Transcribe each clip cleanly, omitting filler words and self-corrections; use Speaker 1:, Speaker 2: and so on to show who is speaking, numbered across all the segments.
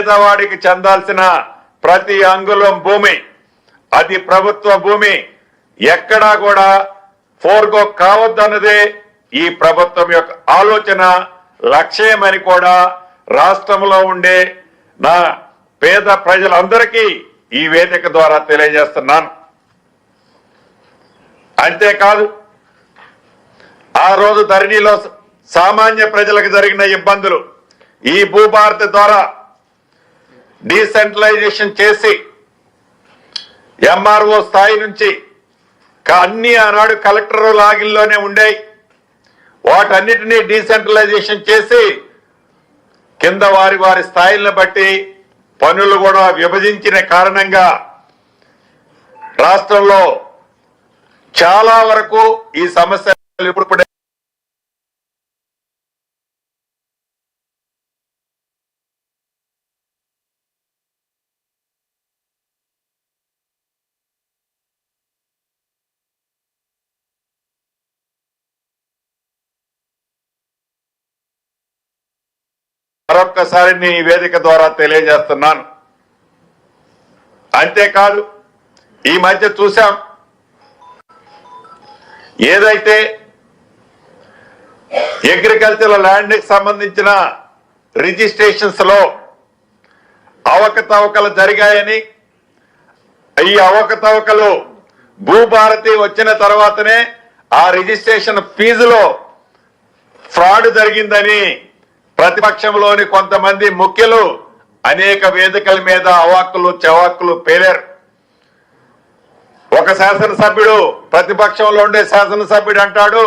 Speaker 1: పేదవాడికి చెందాల్సిన ప్రతి అంగుళం భూమి అది ప్రభుత్వ భూమి ఎక్కడా కూడా ఫోర్గో కావద్దన్నదే ఈ ప్రభుత్వం యొక్క ఆలోచన లక్ష్యమని కూడా రాష్ట్రంలో ఉండే నా పేద ప్రజలందరికీ ఈ వేదిక ద్వారా తెలియజేస్తున్నాను. అంతేకాదు ఆ రోజు ధరణిలో సామాన్య ప్రజలకు జరిగిన ఇబ్బందులు ఈ భూభారతి ద్వారా డీసెంట్రలైజేషన్ చేసి ఎంఆర్ఓ స్థాయి నుంచి అన్ని ఆనాడు కలెక్టర్ లాగిన్లోనే ఉండేవి. వాటన్నిటినీ డీసెంట్రలైజేషన్ చేసి కింద వారి వారి స్థాయిలను బట్టి పనులు కూడా విభజించిన కారణంగా రాష్ట్రంలో చాలా వరకు ఈ సమస్యలు ఇప్పుడు మరొక్కసారి నీ వేదిక ద్వారా తెలియజేస్తున్నాను. అంతేకాదు ఈ మధ్య చూశాం ఏదైతే అగ్రికల్చరల్ ల్యాండ్ కి సంబంధించిన రిజిస్ట్రేషన్స్ లో అవకతవకలు జరిగాయని ఈ అవకతవకలు భూభారతి వచ్చిన తర్వాతనే ఆ రిజిస్ట్రేషన్ ఫీజులో ఫ్రాడ్ జరిగిందని ప్రతిపక్షంలోని కొంతమంది ముఖ్యులు అనేక వేదికల మీద అవాక్కులు చవాక్కులు పేలారు. ఒక శాసనసభ్యుడు ప్రతిపక్షంలో ఉండే శాసనసభ్యుడు అంటాడు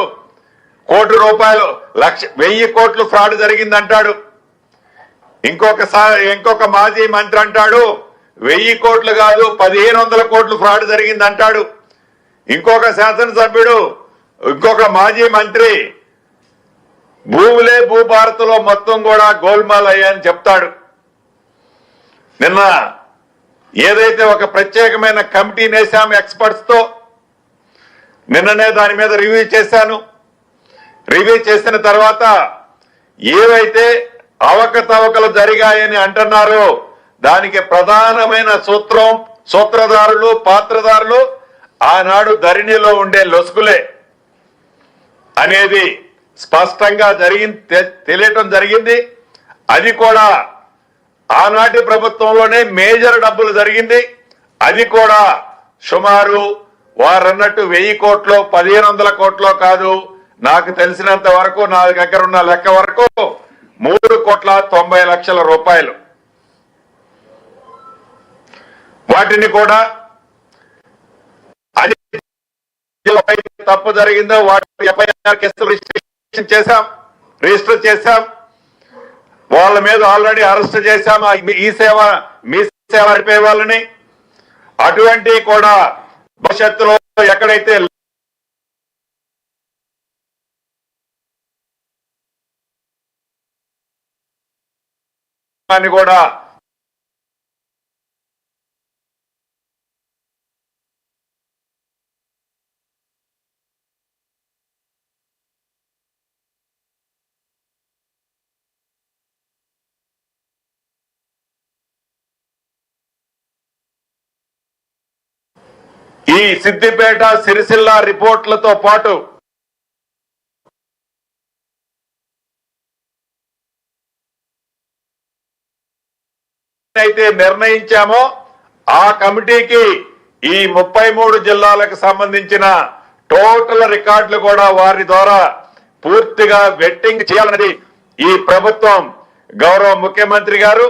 Speaker 1: ₹1,00,000 కోట్లు ఫ్రాడ్ జరిగిందంటాడు. ఇంకొక మాజీ మంత్రి అంటాడు 1000 కోట్లు కాదు 1500 కోట్లు ఫ్రాడ్ జరిగిందంటాడు. ఇంకొక శాసనసభ్యుడు ఇంకొక మాజీ మంత్రి భూములే భూభారతిలో మొత్తం కూడా గోల్మాల్ అయ్యాయని చెప్తాడు. నిన్న ఏదైతే ఒక ప్రత్యేకమైన కమిటీ నేసాము ఎక్స్పర్ట్స్ తో నిన్ననే దాని మీద రివ్యూ చేశాను. రివ్యూ చేసిన తర్వాత ఏవైతే అవకతవకలు జరిగాయని అంటున్నారో దానికి ప్రధానమైన సూత్రధారులు పాత్రధారులు ఆనాడు ధరణిలో ఉండే లొసుగులే అనేది స్పష్టంగా తెలియటం జరిగింది. అది కూడా ఆనాటి ప్రభుత్వంలోనే మేజర్ డబ్బులు జరిగింది. అది కూడా సుమారు వారన్నట్టు 1000 కోట్లు 1500 కోట్లు కాదు, నాకు తెలిసినంత వరకు నా దగ్గర ఉన్న లెక్క వరకు 3,90,00,000 రూపాయలు. వాటిని కూడా అది తప్పు జరిగిందో వాటి ఎఫ్ఐఆర్ కేసులు రిజిస్టర్ చేశాం. వాళ్ళ మీద ఆల్రెడీ అరెస్ట్ చేశాం మీ సేవ నడిపే వాళ్ళని. అటువంటి కూడా భవిష్యత్తులో ఎక్కడైతే కూడా ఈ సిద్దిపేట సిరిసిల్ల రిపోర్ట్లతో పాటు అయితే నిర్ణయించామో ఆ కమిటీకి ఈ 33 జిల్లాలకు సంబంధించిన టోటల్ రికార్డులు కూడా వారి ద్వారా పూర్తిగా వెట్టింగ్ చేయాలన్నది ఈ ప్రభుత్వం, గౌరవ ముఖ్యమంత్రి గారు,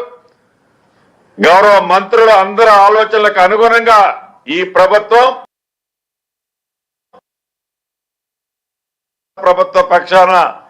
Speaker 1: గౌరవ మంత్రులు అందరి ఆలోచనలకు అనుగుణంగా ఈ ప్రభుత్వ పక్షాన